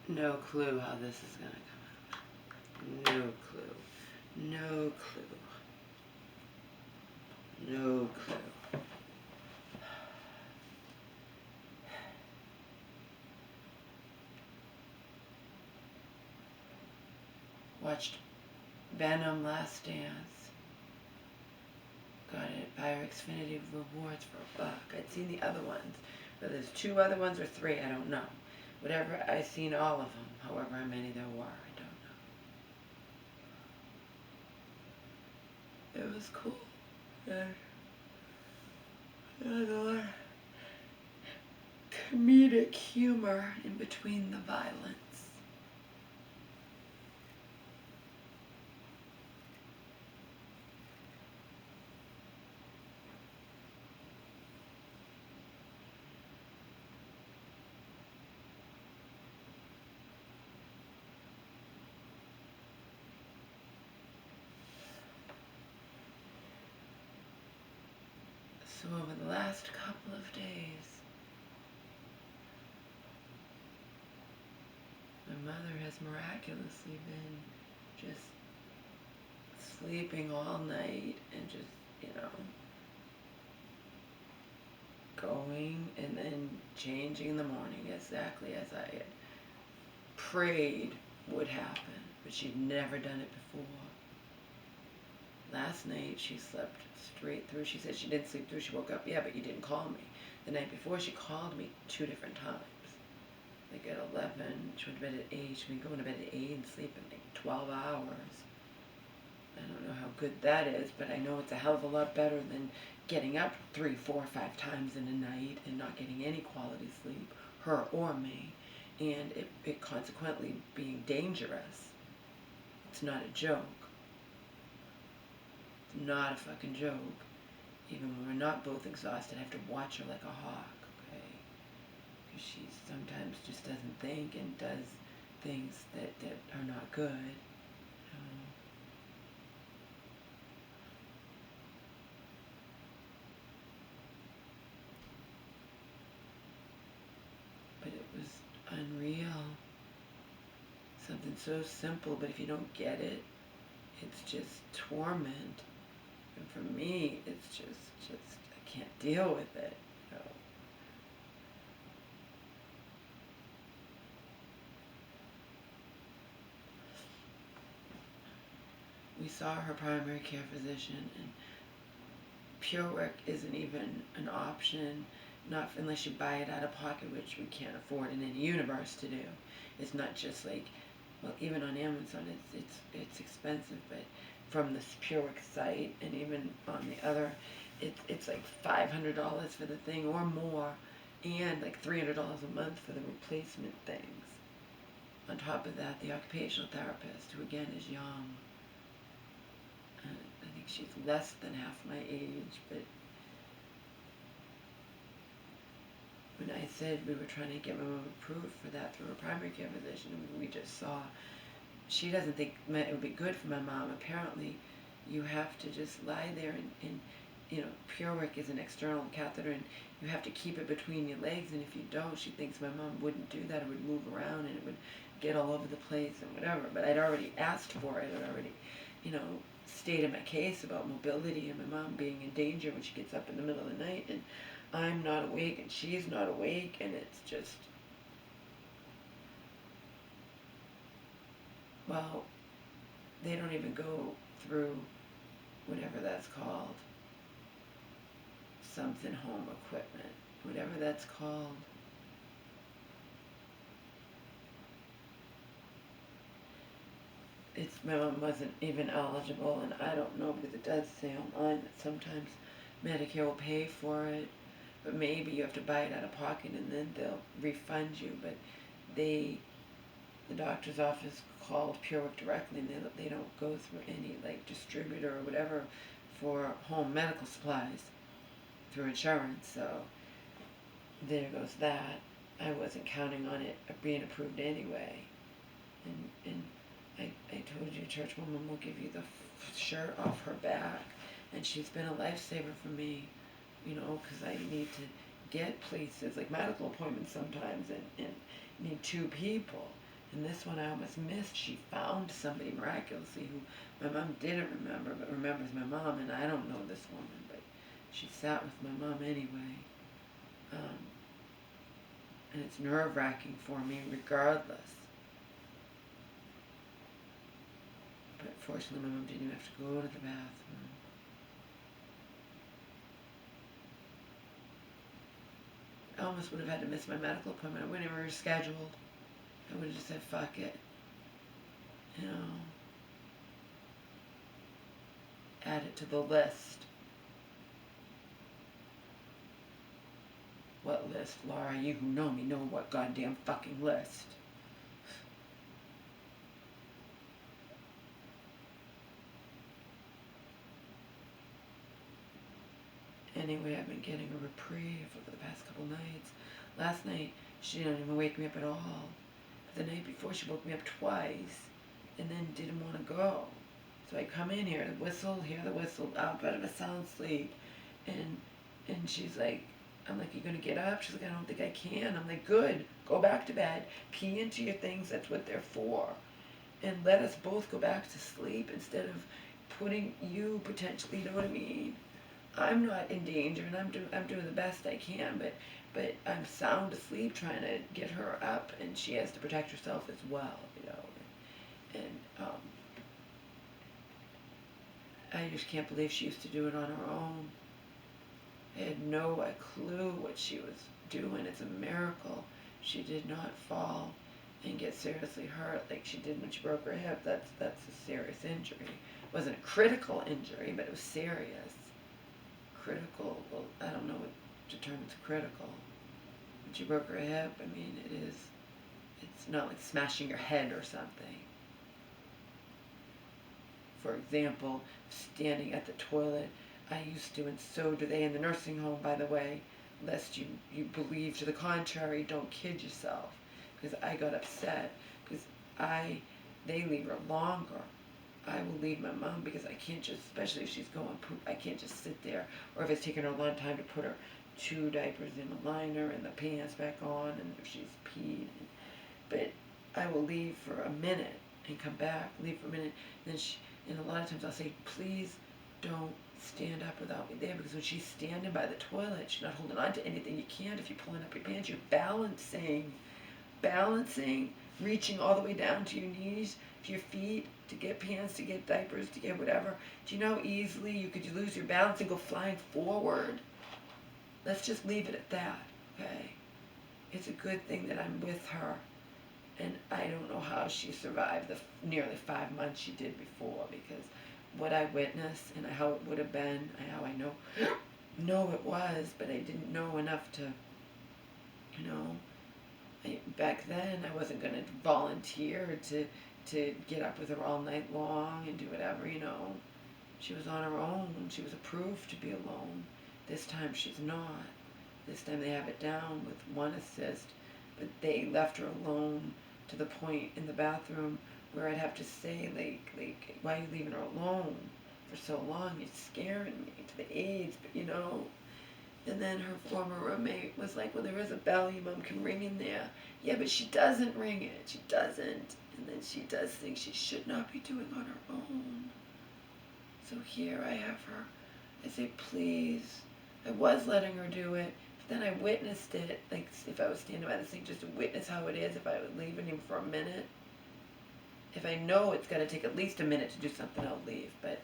No clue how this is going to come out. No clue. No clue. No clue. Watched Venom Last Dance. Got it by Xfinity Rewards for $1. I'd seen the other ones, but there's 2 other ones or 3, I don't know. Whatever, I've seen all of them, however many there were, I don't know. It was cool. And there's a lot of comedic humor in between the violence. So over the last couple of days, my mother has miraculously been just sleeping all night and just, going and then changing in the morning exactly as I had prayed would happen, but she'd never done it before. Last night she slept straight through. She said she didn't sleep through. She woke up, yeah, but you didn't call me. The night before she called me 2 different times. Like at 11, she went to bed at 8. She'd been going to bed at 8 and sleeping like 12 hours. I don't know how good that is, but I know it's a hell of a lot better than getting up 3, 4, 5 times in a night and not getting any quality sleep, her or me, and it consequently being dangerous. It's not a joke. It's not a fucking joke. Even when we're not both exhausted, I have to watch her like a hawk, okay? Because she sometimes just doesn't think and does things that are not good. But it was unreal. Something so simple, but if you don't get it, it's just torment. And for me, it's just I can't deal with it. We saw her primary care physician, and pure work isn't even an option, not unless you buy it out of pocket, which we can't afford in any universe to do. It's not just like, well, even on Amazon, it's expensive, but from this pure work site, and even on the other, it's like $500 for the thing or more, and like $300 a month for the replacement things. On top of that, the occupational therapist, who again is young, I think she's less than half my age, but when I said we were trying to get my mom approved for that through a primary care physician, we just saw, she doesn't think it would be good for my mom. Apparently, you have to just lie there and pure work is an external catheter, and you have to keep it between your legs, and if you don't, she thinks my mom wouldn't do that. It would move around, and it would get all over the place and whatever. But I'd already asked for it. I'd already, stated my case about mobility and my mom being in danger when she gets up in the middle of the night, and I'm not awake and she's not awake, and it's just, well, they don't even go through whatever that's called, something home equipment, whatever that's called. My mom wasn't even eligible, and I don't know, because it does say online that sometimes Medicare will pay for it, but maybe you have to buy it out of pocket and then they'll refund you. But the doctor's office called Pure Work directly, and they don't go through any like distributor or whatever for home medical supplies through insurance. So there goes that. I wasn't counting on it being approved anyway, and I told you, church woman will give you the shirt off her back. And she's been a lifesaver for me, you know, because I need to get places, like medical appointments sometimes, and need two people. And this one I almost missed. She found somebody miraculously who my mom didn't remember, but remembers my mom, and I don't know this woman, but she sat with my mom anyway. And it's nerve-wracking for me regardless. But fortunately my mom didn't even have to go to the bathroom. I almost would have had to miss my medical appointment. I wouldn't have rescheduled. I would have just said, fuck it. You know. Add it to the list. What list, Laura? You who know me know what goddamn fucking list. Anyway, I've been getting a reprieve over the past couple nights. Last night, she didn't even wake me up at all. But the night before, she woke me up twice and then didn't want to go. So I come in here, the whistle, hear the whistle, out of a sound sleep. And she's like, I'm like, you gonna get up? She's like, I don't think I can. I'm like, good, go back to bed, pee into your things, that's what they're for. And let us both go back to sleep instead of putting you potentially, you know what I mean? I'm not in danger, and I'm doing the best I can, but I'm sound asleep trying to get her up, and she has to protect herself as well, you know. And I just can't believe she used to do it on her own. I had no clue what she was doing. It's a miracle she did not fall and get seriously hurt like she did when she broke her hip. That's a serious injury. It wasn't a critical injury, but it was serious. Critical, well, I don't know what determines critical. When she broke her hip, I mean, it's not like smashing your head or something. For example, standing at the toilet, I used to, and so do they in the nursing home, by the way, lest you believe to the contrary, don't kid yourself. Because I got upset, because they leave her longer. I will leave my mom because I can't just, especially if she's going poop, I can't just sit there. Or if it's taken her a long time to put her 2 diapers in a liner and the pants back on, and if she's peed. But I will leave for a minute and come back, leave for a minute, and a lot of times I'll say, please don't stand up without me there, because when she's standing by the toilet, she's not holding on to anything. You can't if you're pulling up your pants. You're balancing, reaching all the way down to your knees, to your feet, to get pants, to get diapers, to get whatever. Do you know how easily you could lose your balance and go flying forward? Let's just leave it at that, okay? It's a good thing that I'm with her, and I don't know how she survived the nearly 5 months she did before, because what I witnessed and how it would have been, how I know it was, but I didn't know enough to, you know, back then I wasn't going to volunteer to get up with her all night long and do whatever, you know. She was on her own. She was approved to be alone. This time she's not. This time they have it down with one assist, but they left her alone to the point in the bathroom where I'd have to say, like, why are you leaving her alone for so long? You're scaring me to the aides, but you know. And then her former roommate was like, well, there is a bell your mom can ring in there. Yeah, but she doesn't ring it. She doesn't. And then she does things she should not be doing on her own. So here I have her. I say, please. I was letting her do it, but then I witnessed it, like if I was standing by the sink just to witness how it is, if I would leave it even for a minute. If I know it's got to take at least a minute to do something, I'll leave. But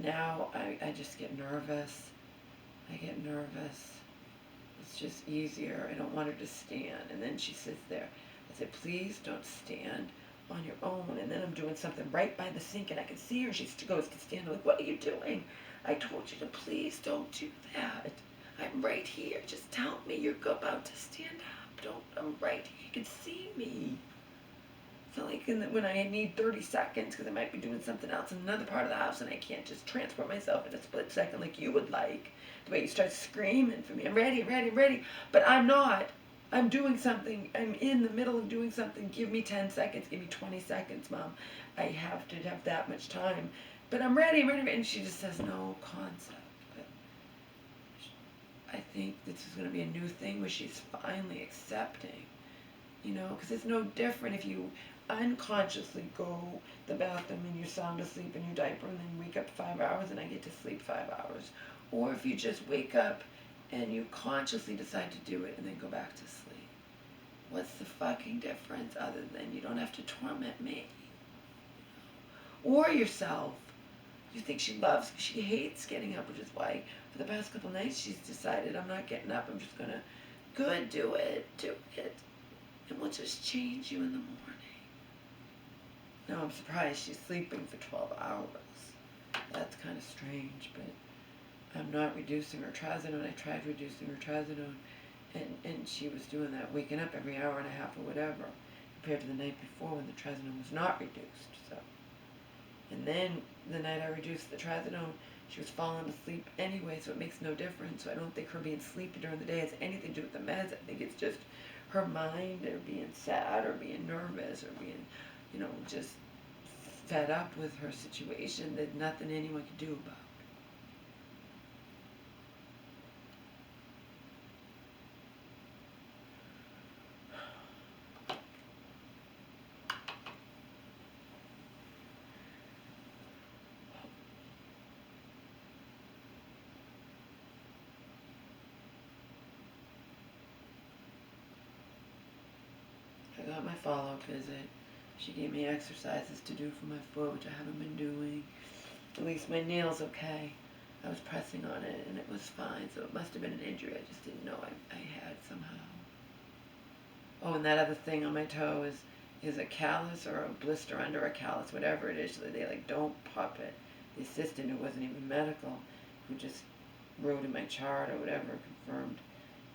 now I just get nervous. I get nervous. It's just easier. I don't want her to stand. And then she sits there. I said, please don't stand on your own. And then I'm doing something right by the sink, and I can see her. She goes to stand. I'm like, what are you doing? I told you to please don't do that. I'm right here. Just tell me you're about to stand up. I'm right here. You can see me. It's not like when I need 30 seconds because I might be doing something else in another part of the house and I can't just transport myself in a split second like you would like. The way you start screaming for me, I'm ready, ready, ready. But I'm not. I'm doing something. I'm in the middle of doing something. Give me 10 seconds. Give me 20 seconds, Mom. I have to have that much time. But I'm ready, I'm ready. And she just says no concept. But I think this is going to be a new thing where she's finally accepting, you know, because it's no different if you unconsciously go to the bathroom and you're sound asleep in your diaper and then wake up 5 hours and I get to sleep 5 hours. Or if you just wake up and you consciously decide to do it and then go back to sleep. What's the fucking difference other than you don't have to torment me? Or yourself. You think she hates getting up, which is why for the past couple nights she's decided I'm not getting up, I'm just gonna, good, do it, and we'll just change you in the morning. Now I'm surprised she's sleeping for 12 hours. That's kind of strange, but I'm not reducing her trazodone. I tried reducing her trazodone, and she was doing that, waking up every hour and a half or whatever, compared to the night before when the trazodone was not reduced. So, and then the night I reduced the trazodone, she was falling asleep anyway, so it makes no difference. So I don't think her being sleepy during the day has anything to do with the meds. I think it's just her mind, or being sad, or being nervous, or being, you know, just fed up with her situation that nothing anyone could do about. I got my follow-up visit. She gave me exercises to do for my foot, which I haven't been doing. At least my nail's okay. I was pressing on it and it was fine, so it must have been an injury I just didn't know I had somehow. Oh, and that other thing on my toe is a callus or a blister under a callus, whatever it is. So they like, don't pop it. The assistant, who wasn't even medical, who just wrote in my chart or whatever, confirmed.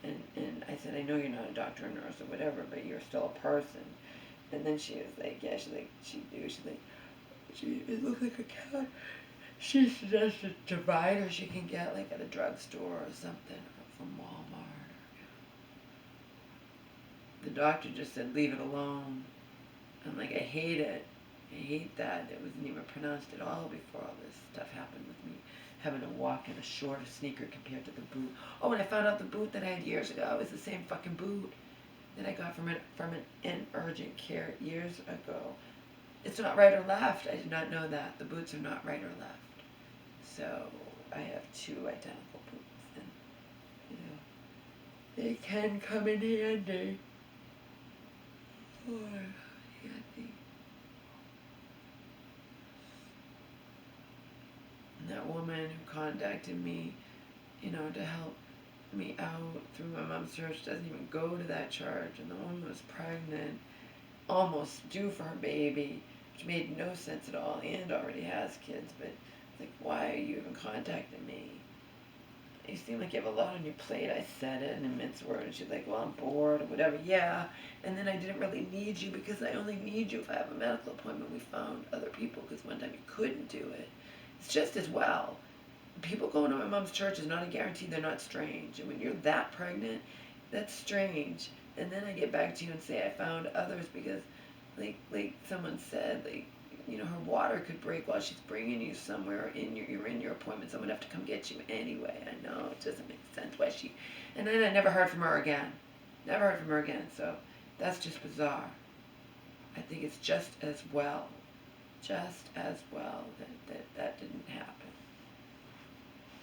And I said, I know you're not a doctor or nurse or whatever, but you're still a person. And then she was like, yeah, it looks like a cat. She suggested divider she can get like at a drugstore or something, or from Walmart. The doctor just said, leave it alone. I'm like, I hate it. I hate that. It wasn't even pronounced at all before all this stuff happened with me. Having to walk in a shorter sneaker compared to the boot. Oh, and I found out the boot that I had years ago was the same fucking boot that I got from an urgent care years ago. It's not right or left. I did not know that. The boots are not right or left. So I have two identical boots, and you know, they can come in handy. Or handy. And that woman who contacted me, you know, to help me out through my mom's church doesn't even go to that church, and the woman was pregnant, almost due for her baby, which made no sense at all, and already has kids, but like, why are you even contacting me? You seem like you have a lot on your plate. I said it in a mince word, and she's like, well, I'm bored or whatever. Yeah, and then I didn't really need you because I only need you if I have a medical appointment. We found other people because one time you couldn't do it. It's just as well. People going to my mom's church is not a guarantee they're not strange. And when you're that pregnant, that's strange. And then I get back to you and say I found others because, like someone said, like, you know, her water could break while she's bringing you somewhere. You're in your appointment. Someone would have to come get you anyway. I know it doesn't make sense why she. And then I never heard from her again. Never heard from her again. So that's just bizarre. I think it's just as well that didn't happen.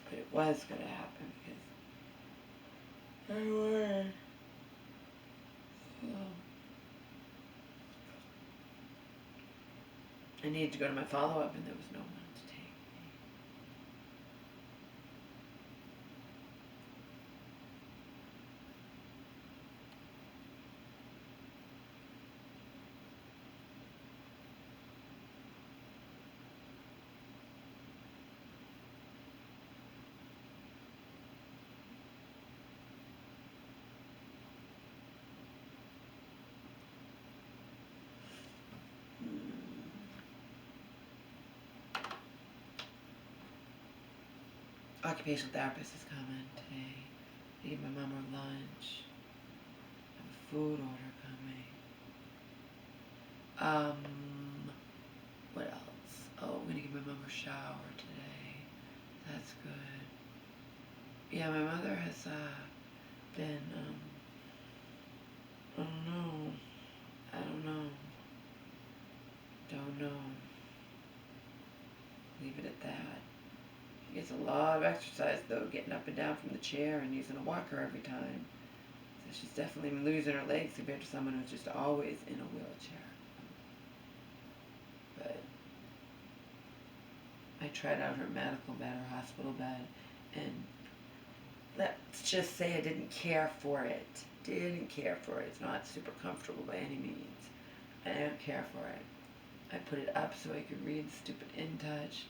But it was going to happen because I was. So I needed to go to my follow-up, and there was no one to take me. Occupational therapist is coming today. I gave my mom her lunch. I have food order coming. What else? Oh, I'm gonna give my mom a shower today. That's good. Yeah, my mother has been, I don't know. I don't know. Don't know. Leave it at that. She gets a lot of exercise though, getting up and down from the chair and using a walker every time. So she's definitely losing her legs compared to someone who's just always in a wheelchair. But I tried out her medical bed, her hospital bed, and let's just say I didn't care for it. Didn't care for it. It's not super comfortable by any means. I don't care for it. I put it up so I could read the stupid In Touch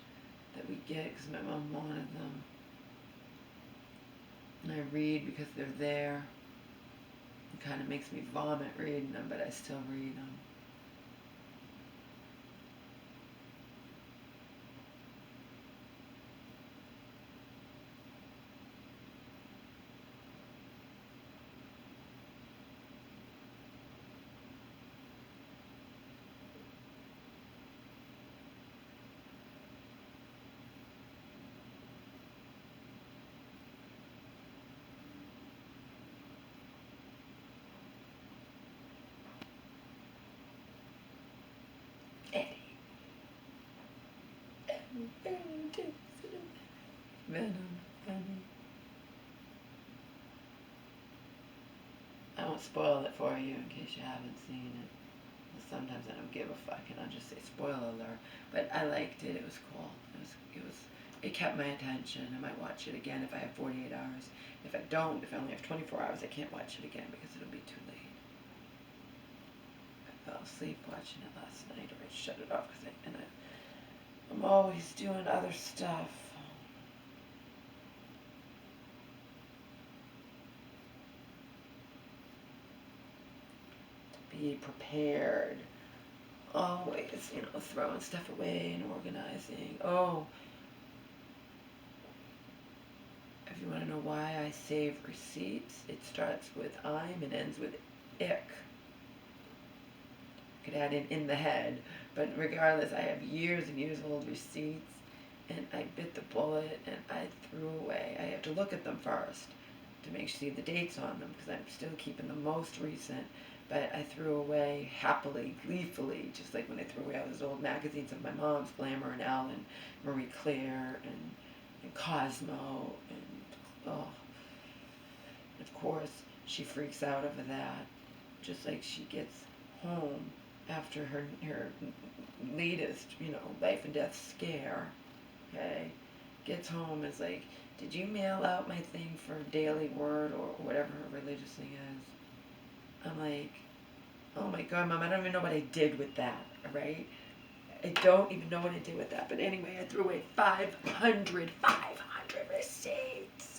that we get because my mom wanted them. And I read because they're there. It kind of makes me vomit reading them, but I still read them. Venom, Venom. I won't spoil it for you in case you haven't seen it. Sometimes I don't give a fuck and I'll just say spoiler alert. But I liked it. It was cool. It kept my attention. I might watch it again if I have 48 hours. If I don't, if I only have 24 hours, I can't watch it again because it'll be too late. I fell asleep watching it last night, or I shut it off because I'm always doing other stuff. Be prepared. Always, throwing stuff away and organizing. Oh, if you want to know why I save receipts, it starts with I'm and ends with ick. Could add in the head, but regardless, I have years and years old receipts, and I bit the bullet and I threw away. I have to look at them first to make sure see the dates on them because I'm still keeping the most recent. But I threw away happily, gleefully, just like when I threw away all those old magazines of my mom's, Glamour and Elle and Marie Claire and Cosmo, and oh, of course she freaks out over that, just like she gets home after her latest, life and death scare, okay, gets home and is like, did you mail out my thing for Daily Word or whatever her religious thing is? I'm like, oh my God, Mom, I don't even know what I did with that, all right? I don't even know what I did with that. But anyway, I threw away 500 receipts.